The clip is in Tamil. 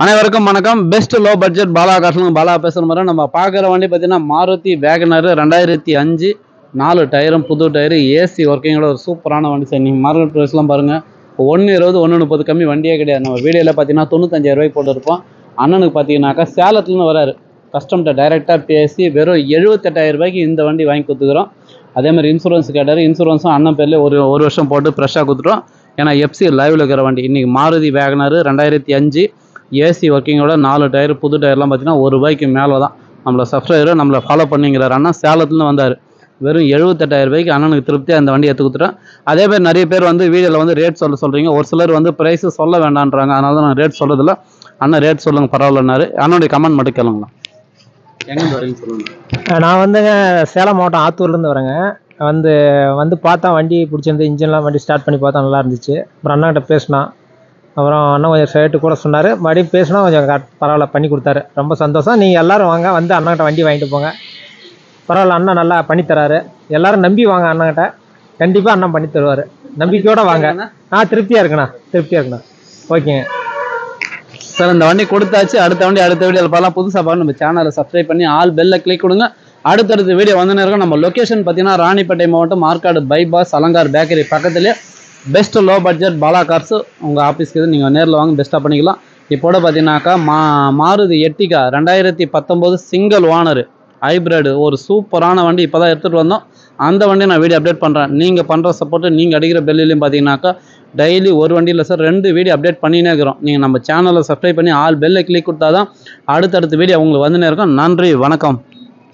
அனைவருக்கும் வணக்கம். பெஸ்ட் லோ பட்ஜெட் பாலா காசுங்க பாலா பேசுகிற மாதிரி நம்ம பார்க்குற வண்டி பார்த்தீங்கன்னா மாருதி வேகனர் 2005 4 டயரும் புது டயரு ஏசி ஒர்க்கிங்கோட ஒரு சூப்பரான வண்டி சார். நீங்கள் மார்க்கெட் ப்ரைஸ்லாம் பாருங்கள், 120 130 கம்மி வண்டியே கிடையாது. நம்ம வீடியோவில் பார்த்தீங்கன்னா 95,000 ரூபாய்க்கு போட்டுருப்போம். அண்ணனுக்கு பார்த்தீங்கன்னாக்கா சேலத்துலேருந்து வராரு, கஸ்டம்கிட்ட டைரெக்டாக பேசி வெறும் 78,000 ரூபாய்க்கு இந்த வண்டி வாங்கி கொடுத்துக்கிறோம். அதே மாதிரி இன்சூரன்ஸ் கேட்டார், இன்சூரன்ஸும் அண்ணன் பேர்லேயே ஒரு வருஷம் போட்டு ஃப்ரெஷ்ஷாக கொடுத்துட்டோம். ஏன்னா எஃப்சி லைவில் இருக்கிற வண்டி. இன்றைக்கி மாருதி வேகனர் 2005 ஏசி ஒர்க்கிங்கோட 4 டயர் புது டயர்லாம் பார்த்தீங்கன்னா ₹1 மேலே தான். நம்மளை சப்ஸ்கிரைபர் நம்மளை ஃபாலோ பண்ணிங்கிறார் அண்ணா. சேலத்துலேருந்து வந்தார், வெறும் 78,000 ரூபாய்க்கு அண்ணனுக்கு திருப்தியாக அந்த வண்டி எடுத்து கொடுத்துட்டேன். அதே மாதிரி நிறைய பேர் வந்து வீடியோவில் வந்து ரேட் சொல்கிறீங்க, ஒரு சிலர் வந்து ப்ரைஸு சொல்ல வேண்டான்றாங்க. அதனால தான் நான் ரேட் சொல்கிறதில்ல. அண்ணன் ரேட் சொல்லுங்கள் பரவாயில்லன்னாரு. அண்ணனுடைய கமெண்ட் மட்டும் கேளுங்களா. எங்கே வரீங்க சொல்லுங்கள். நான் வந்துங்க சேலம் மாவட்டம் ஆத்தூர்லேருந்து வரேங்க. வந்து பார்த்தா வண்டி பிடிச்சிருந்து, இன்ஜின்லாம் வண்டி ஸ்டார்ட் பண்ணி பார்த்தா நல்லா இருந்துச்சு. அப்புறம் அண்ணாக்கிட்ட பேசினா, அப்புறம் அண்ணன் கொஞ்சம் ரேட்டு கூட சொன்னார். மறுபடியும் பேசினா கொஞ்சம் பரவாயில்ல பண்ணி கொடுத்தாரு. ரொம்ப சந்தோஷம். நீங்கள் எல்லோரும் வாங்க, வந்து அண்ணாக்கிட்ட வண்டி வாங்கிட்டு போங்க. பரவாயில்ல, அண்ணன் நல்லா பண்ணித்தராரு. எல்லோரும் நம்பி வாங்க அண்ணன்கிட்ட, கண்டிப்பாக அண்ணன் பண்ணி தருவார். நம்பிக்கையோடு வாங்க. திருப்தியாக இருக்குண்ணா. ஓகேங்க சார். இந்த வண்டி கொடுத்தாச்சு. அடுத்த வீடியோவில் பார்க்கலாம். புதுசாக பார்க்க நம்ம சேனலை சப்ஸ்கிரைப் பண்ணி ஆல் பெல்ல கிளிக் கொடுங்க. அடுத்தடுத்த வீடியோ வந்து நேரம். நம்ம லொக்கேஷன் பார்த்தீங்கன்னா ராணிப்பேட்டை மாவட்டம், ஆற்காடு பைபாஸ், அலங்கார் பேக்கரி பக்கத்துலேயே best low budget Bala cars. உங்கள் ஆஃபீஸ்க்கு நீங்கள் நேரில் வாங்க, பெஸ்ட்டாக பண்ணிக்கலாம். இப்போட பார்த்தீங்கன்னாக்கா Maruti Ertiga 2019 single owner hybrid ஒரு சூப்பரான வண்டி இப்போ தான் எடுத்துகிட்டு வந்தோம். அந்த வண்டியை நான் வீடியோ அப்டேட் பண்ணுறேன். நீங்கள் பண்ணுற சப்போர்ட்டு, நீங்கள் அடிக்கிற பெல்லையும் பார்த்தீங்கன்னாக்கா டெய்லி ஒரு வண்டி இல்லை சார், 2 வீடியோ அப்டேட் பண்ணினே இருக்கிறோம். நீங்கள் நம்ம சேனலை சப்ஸ்கிரைப் பண்ணி ஆல் பெல்லை கிளிக் கொடுத்தா தான் அடுத்தடுத்த வீடியோ உங்களுக்கு வந்துனே இருக்கும். நன்றி, வணக்கம்.